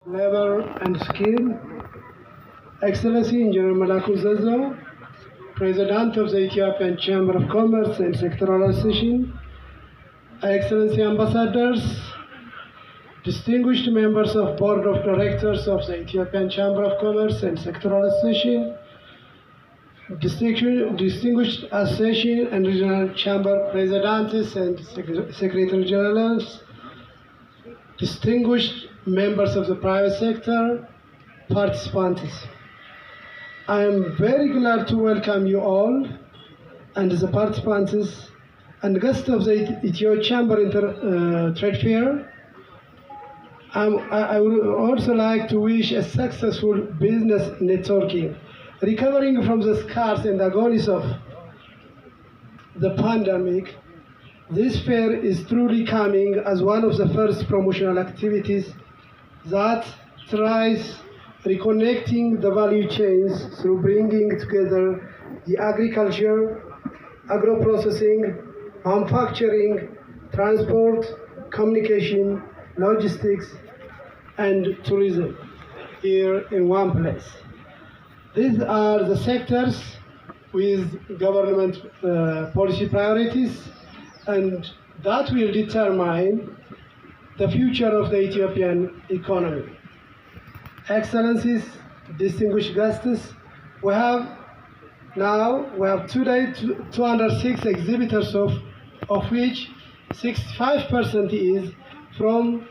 Labor and Skill, Excellency Engineer Malaku Zazo, President of the Ethiopian Chamber of Commerce and Sectoral Association, Excellency Ambassadors, distinguished members of Board of Directors of the Ethiopian Chamber of Commerce and Sectoral Association, distinguished association and regional chamber presidents and secretary generals, distinguished members of the private sector, participants. I am very glad to welcome you all and the participants and guests of the Ethio-Chamber Trade Fair. I would also like to wish a successful business networking. Recovering from the scars and agonies of the pandemic, this fair is truly coming as one of the first promotional activities that tries reconnecting the value chains through bringing together the agriculture, agro-processing, manufacturing, transport, communication, logistics, and tourism here in one place. These are the sectors with government policy priorities, and that will determine the future of the Ethiopian economy. Excellencies, distinguished guests, we have today 206 exhibitors, of which 65% is from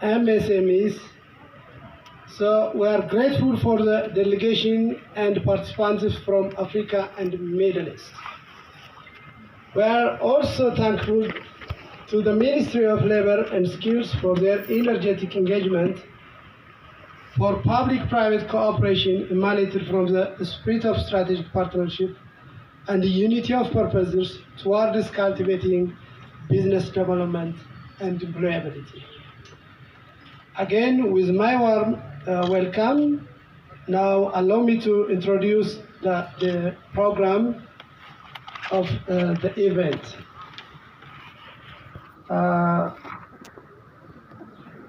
MSMEs. So we are grateful for the delegation and participants from Africa and Middle East. We are also thankful to the Ministry of Labor and Skills for their energetic engagement, for public-private cooperation emanated from the spirit of strategic partnership and the unity of purposes towards cultivating business development and employability. Again, with my warm welcome, now allow me to introduce the program of the event.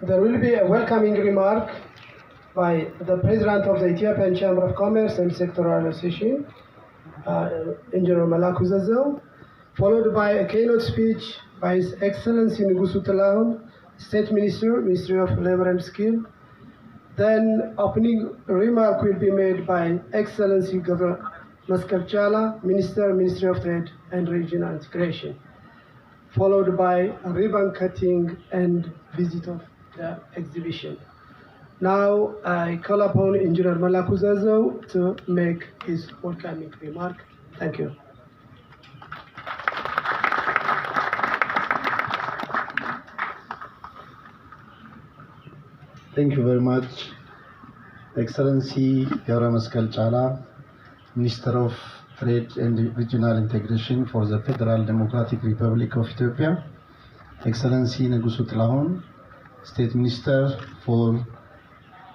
There will be a welcoming remark by the President of the Ethiopian Chamber of Commerce and Sectoral Association, Engineer Malaku Zazo, followed by a keynote speech by His Excellency Ngusu Tilahun, State Minister, Ministry of Labor and Skill. Then opening remark will be made by Excellency Governor Mascal Chala, Minister, Ministry of Trade and Regional Integration, followed by a ribbon cutting and visit of the exhibition. Now I call upon Engineer Malaku Zazo to make his welcoming remark. Thank you. Thank you very much, Excellency Governor Mascal Chala, Minister of Trade and Regional Integration for the Federal Democratic Republic of Ethiopia, Excellency Ngusu Tilahun, State Minister for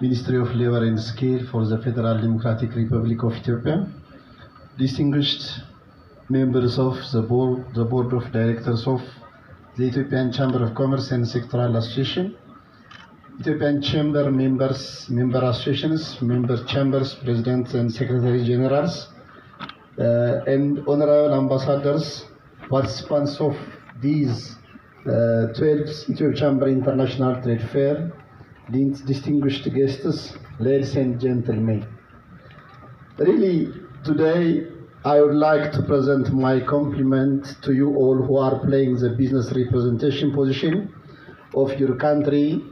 Ministry of Labor and Skill for the Federal Democratic Republic of Ethiopia, distinguished members of the Board of Directors of the Ethiopian Chamber of Commerce and Sectoral Association, Ethiopian Chamber members, member associations, member chambers, presidents and secretary generals, and honorable ambassadors, participants of these 12th Ethio-Chamber International Trade Fair, distinguished guests, ladies and gentlemen. Really, today I would like to present my compliment to you all who are playing the business representation position of your country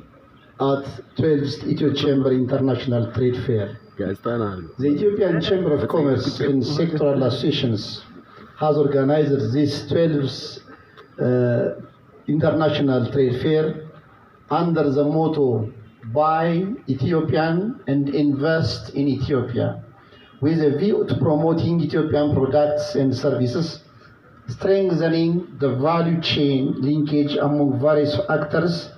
at 12th Ethio-Chamber International Trade Fair. The Ethiopian Chamber of Commerce and Sectoral Associations has organized this 12th International Trade Fair under the motto, Buy Ethiopian and Invest in Ethiopia, with a view to promoting Ethiopian products and services, strengthening the value chain linkage among various actors,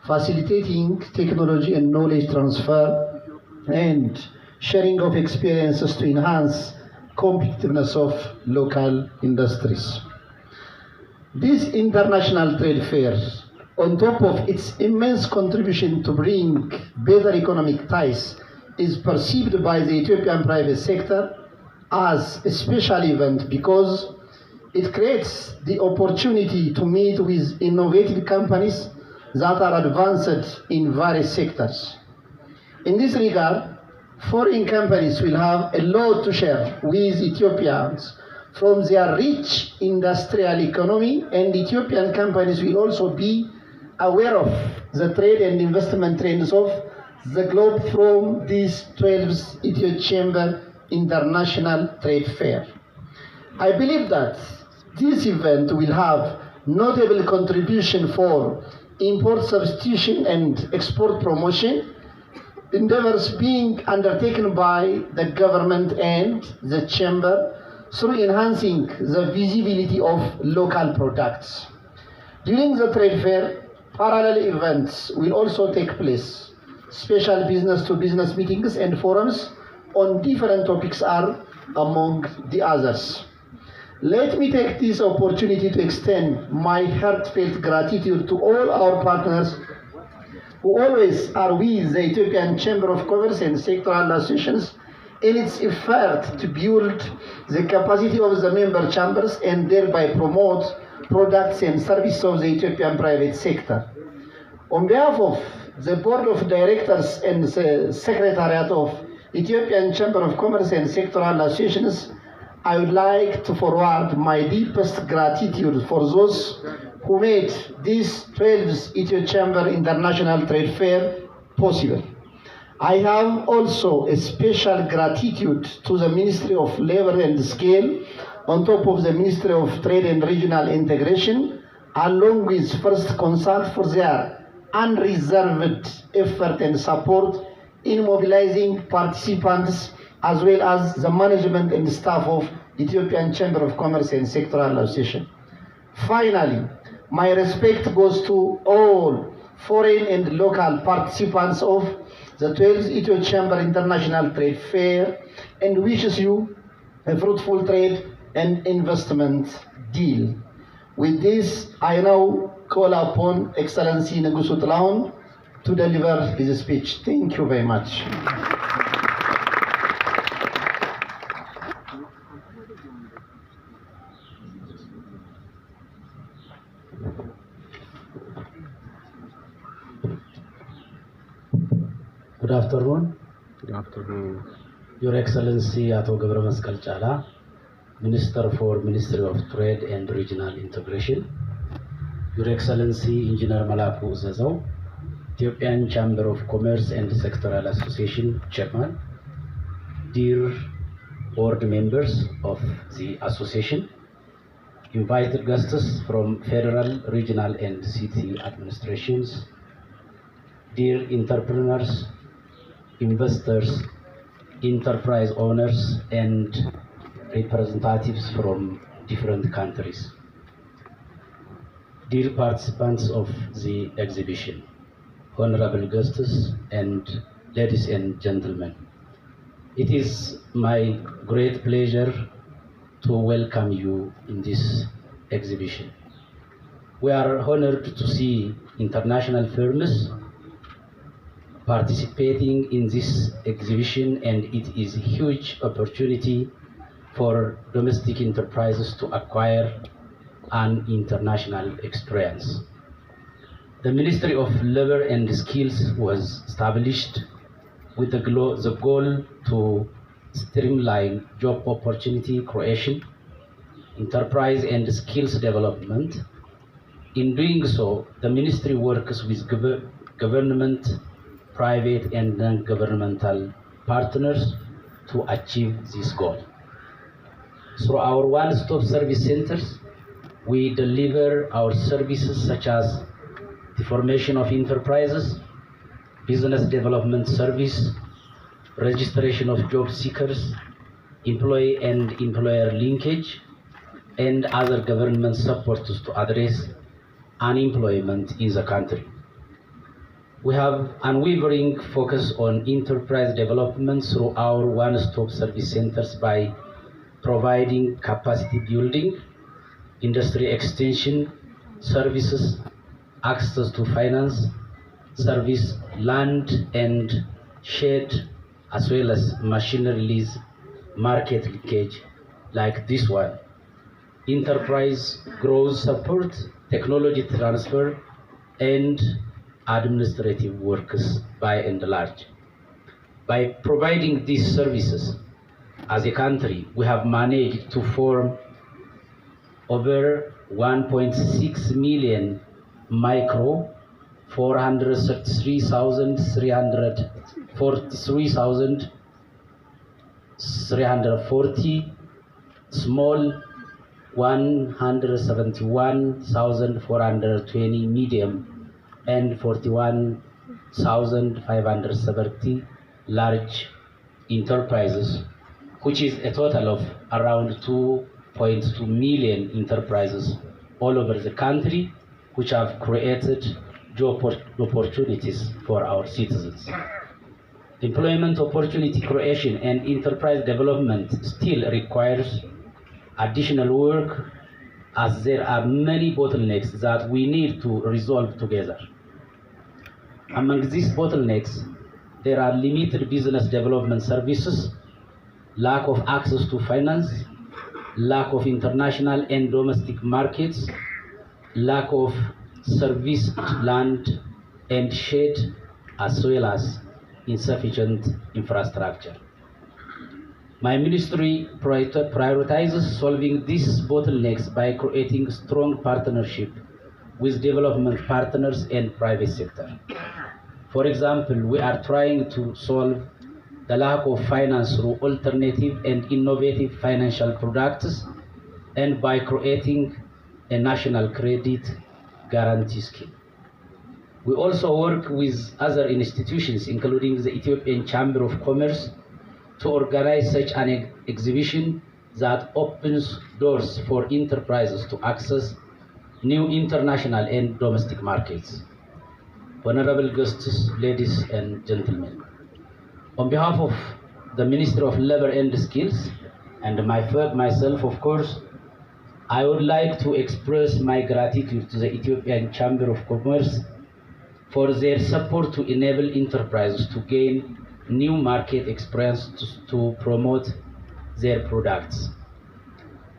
facilitating technology and knowledge transfer, and sharing of experiences to enhance competitiveness of local industries. This international trade fair on top of its immense contribution to bring better economic ties, is perceived by the Ethiopian private sector as a special event because it creates the opportunity to meet with innovative companies that are advanced in various sectors. In this regard, foreign companies will have a lot to share with Ethiopians from their rich industrial economy, and Ethiopian companies will also be aware of the trade and investment trends of the globe from this 12th Ethio-Chamber International Trade Fair. I believe that this event will have notable contribution for import substitution and export promotion, endeavors being undertaken by the government and the chamber through enhancing the visibility of local products. During the trade fair, parallel events will also take place. Special business-to-business meetings and forums on different topics are among the others. Let me take this opportunity to extend my heartfelt gratitude to all our partners who always are with the Ethiopian Chamber of Commerce and sectoral associations in its effort to build the capacity of the member chambers and thereby promote products and services of the Ethiopian private sector. On behalf of the Board of Directors and the Secretariat of Ethiopian Chamber of Commerce and sectoral associations, I would like to forward my deepest gratitude for those who made this 12th Ethio-Chamber International Trade Fair possible. I have also a special gratitude to the Ministry of Labor and Scale, on top of the Ministry of Trade and Regional Integration, along with First Consult for their unreserved effort and support in mobilizing participants as well as the management and staff of Ethiopian Chamber of Commerce and Sectoral Association. Finally, my respect goes to all foreign and local participants of the 12th Ethio Chamber International Trade Fair and wishes you a fruitful trade and investment deal. With this, I now call upon Excellency Negusu Tilahun to deliver his speech. Thank you very much. Good afternoon. Good afternoon. Your Excellency A.Aexbtion Chala, Minister for Ministry of Trade and Regional Integration. Your Excellency Engineer Malaku Uzezau, Ethiopian Chamber of Commerce and Sectoral Association Chairman, dear board members of the association, invited guests from federal, regional and city administrations, dear entrepreneurs, investors, enterprise owners and representatives from different countries, dear participants of the exhibition, honorable guests and ladies and gentlemen. It is my great pleasure to welcome you in this exhibition. We are honored to see international firms participating in this exhibition, and it is a huge opportunity for domestic enterprises to acquire an international experience. The Ministry of Labor and Skills was established with the goal to streamline job opportunity creation, enterprise and skills development. In doing so, the ministry works with government, private and non-governmental partners to achieve this goal. Through our one-stop service centers, we deliver our services such as the formation of enterprises, business development service, registration of job seekers, employee and employer linkage, and other government supports to address unemployment in the country. We have unwavering focus on enterprise development through our one-stop service centers by providing capacity building, industry extension services, access to finance, service, land and shed, as well as machinery lease, market linkage like this one, enterprise growth support, technology transfer, and administrative works by and large. By providing these services, as a country, we have managed to form over 1.6 million micro, 433,340 small, 171,420 medium, and 41,570 large enterprises, which is a total of around 2.2 million enterprises all over the country, which have created job opportunities for our citizens. Employment opportunity creation and enterprise development still requires additional work, as there are many bottlenecks that we need to resolve together. Among these bottlenecks, there are limited business development services, lack of access to finance, lack of international and domestic markets, lack of serviced land and shed, as well as insufficient infrastructure. My ministry prioritizes solving these bottlenecks by creating strong partnership with development partners and private sector. For example, we are trying to solve the lack of finance through alternative and innovative financial products and by creating a national credit guarantee scheme. We also work with other institutions, including the Ethiopian Chamber of Commerce, to organize such an exhibition that opens doors for enterprises to access new international and domestic markets. Honorable guests, ladies and gentlemen, on behalf of the Ministry of Labor and Skills and myself, of course, I would like to express my gratitude to the Ethiopian Chamber of Commerce for their support to enable enterprises to gain new market experience to promote their products.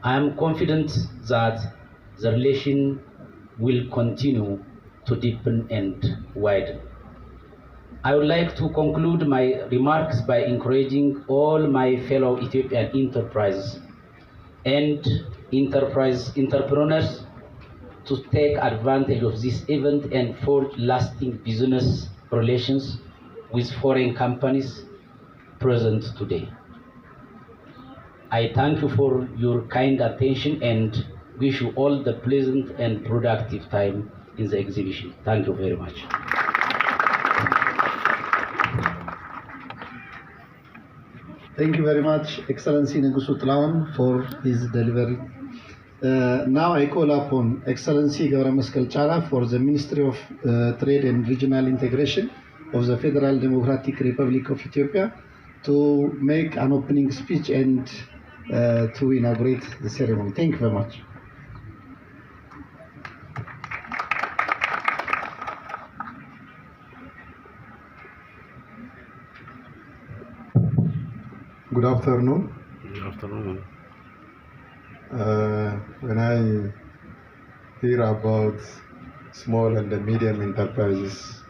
I am confident that the relation will continue to deepen and widen. I would like to conclude my remarks by encouraging all my fellow Ethiopian enterprises and entrepreneurs to take advantage of this event and forge lasting business relations with foreign companies present today. I thank you for your kind attention and wish you all the pleasant and productive time in the exhibition. Thank you very much. Thank you very much, Excellency Ngusu Tlawan, for his delivery. Now I call upon Excellency A.Aexbtion Chala for the Ministry of Trade and Regional Integration of the Federal Democratic Republic of Ethiopia to make an opening speech and to inaugurate the ceremony. Thank you very much. Good afternoon. Good afternoon. When I hear about small and medium enterprise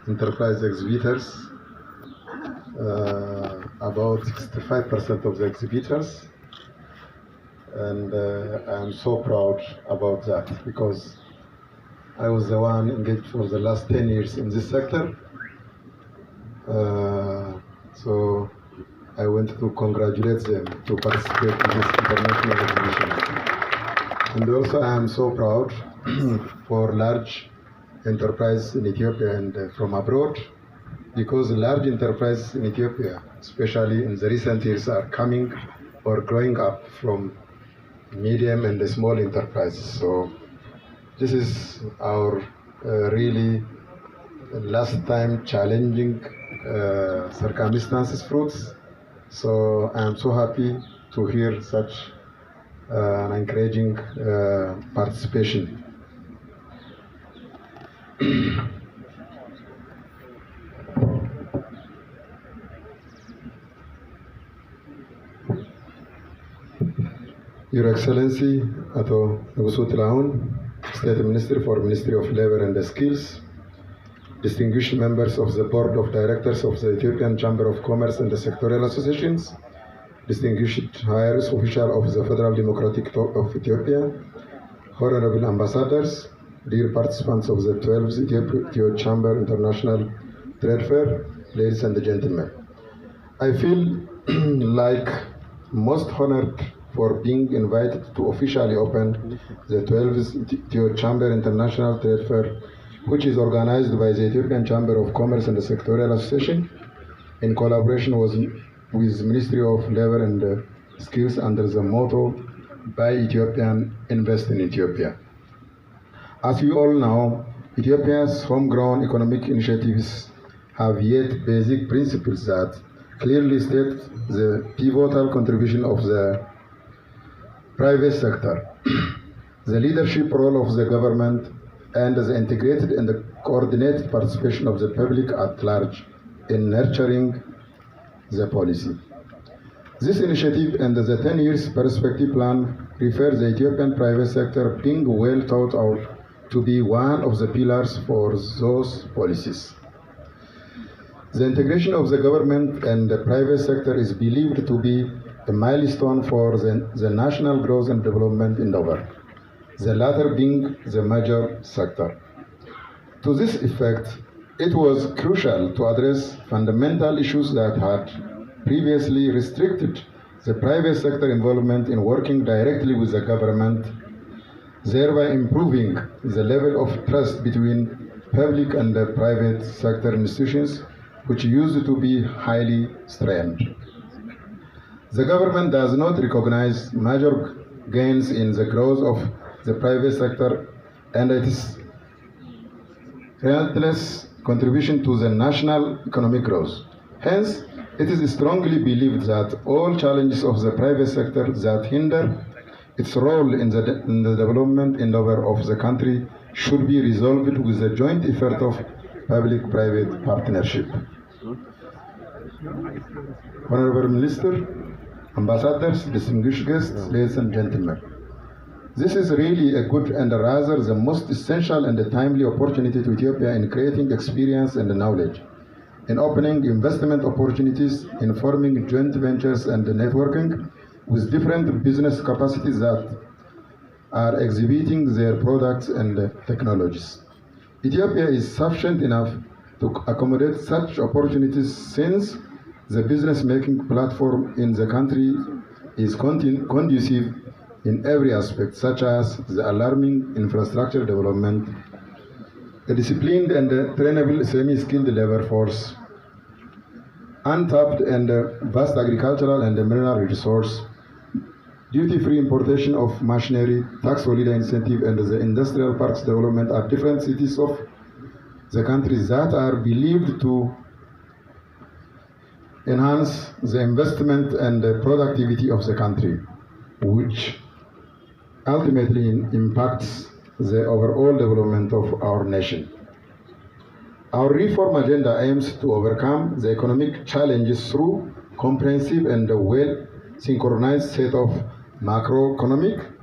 exhibitors, about 65% of the exhibitors, and I'm so proud about that because I was the one engaged for the last 10 years in this sector. So I want to congratulate them to participate in this international exhibition. And also I am so proud for large enterprise in Ethiopia and from abroad, because large enterprises in Ethiopia, especially in the recent years, are coming or growing up from medium and small enterprises. So this is our really last time challenging circumstances fruits. So I am so happy to hear such an encouraging participation. Your Excellency, Ato Ngusu Tilaun, State Minister for Ministry of Labor and Skills, distinguished members of the Board of Directors of the Ethiopian Chamber of Commerce and the Sectorial Associations, distinguished higher officials of the Federal Democratic of Ethiopia, honorable ambassadors, dear participants of the 12th Ethio Chamber International Trade Fair, ladies and gentlemen. I feel like most honored for being invited to officially open the 12th Ethio Chamber International Trade Fair, which is organized by the Ethiopian Chamber of Commerce and the Sectorial Association in collaboration with Ministry of Labor and Skills under the motto Buy Ethiopian, Invest in Ethiopia. As you all know, Ethiopia's homegrown economic initiatives have yet basic principles that clearly state the pivotal contribution of the private sector, the leadership role of the government, and the integrated and the coordinated participation of the public at large in nurturing the policy. This initiative and the 10 years perspective plan refer the Ethiopian private sector being well thought out to be one of the pillars for those policies. The integration of the government and the private sector is believed to be a milestone for the national growth and development endeavor, the latter being the major sector. To this effect, it was crucial to address fundamental issues that had previously restricted the private sector involvement in working directly with the government, thereby improving the level of trust between public and the private sector institutions, which used to be highly strained. The government does not recognize major gains in the growth of the private sector and its relentless contribution to the national economic growth. Hence, it is strongly believed that all challenges of the private sector that hinder its role in the development endeavor of the country should be resolved with the joint effort of public-private partnership. Honorable Minister, ambassadors, distinguished guests, ladies and gentlemen, this is really a good and rather the most essential and timely opportunity to Ethiopia in creating experience and knowledge, in opening investment opportunities, in forming joint ventures and networking with different business capacities that are exhibiting their products and technologies. Ethiopia is sufficient enough to accommodate such opportunities since the business-making platform in the country is conducive in every aspect, such as the alarming infrastructure development, a disciplined and trainable semi-skilled labor force, untapped and vast agricultural and mineral resource, duty-free importation of machinery, tax holiday incentive, and the industrial parks development at different cities of the country that are believed to enhance the investment and the productivity of the country, which ultimately impacts the overall development of our nation. Our reform agenda aims to overcome the economic challenges through comprehensive and well-synchronized set of macroeconomic,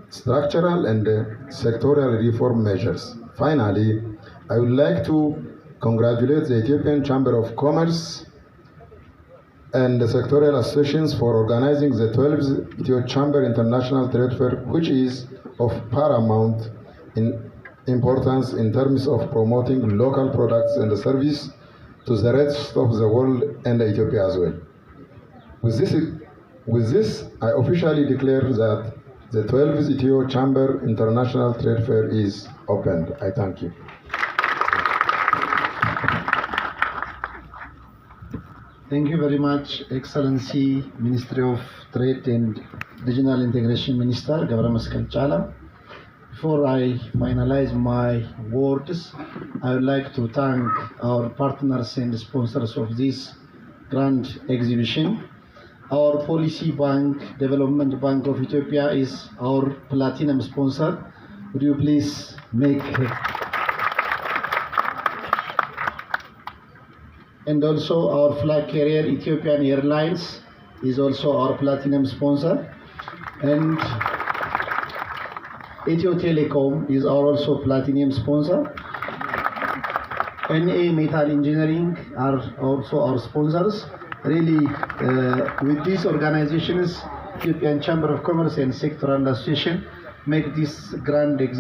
structural, and sectoral reform measures. Finally, I would like to congratulate the Ethiopian Chamber of Commerce and the sectorial associations for organizing the 12th Ethio Chamber International Trade Fair, which is of paramount importance in terms of promoting local products and services to the rest of the world and Ethiopia as well. With this, I officially declare that the 12th Ethio Chamber International Trade Fair is opened. I thank you. Thank you very much, Excellency, Ministry of Trade and Regional Integration Minister, Gabra Mascal Chala. Before I finalize my words, I would like to thank our partners and sponsors of this grand exhibition. Our Policy Bank, Development Bank of Ethiopia is our platinum sponsor. Would you please make And also our flag carrier Ethiopian Airlines is also our platinum sponsor. And Ethio Telecom is our also platinum sponsor. NA Metal Engineering are also our sponsors. Really, with these organizations, Ethiopian Chamber of Commerce and Sectoral Association make this grand exhibition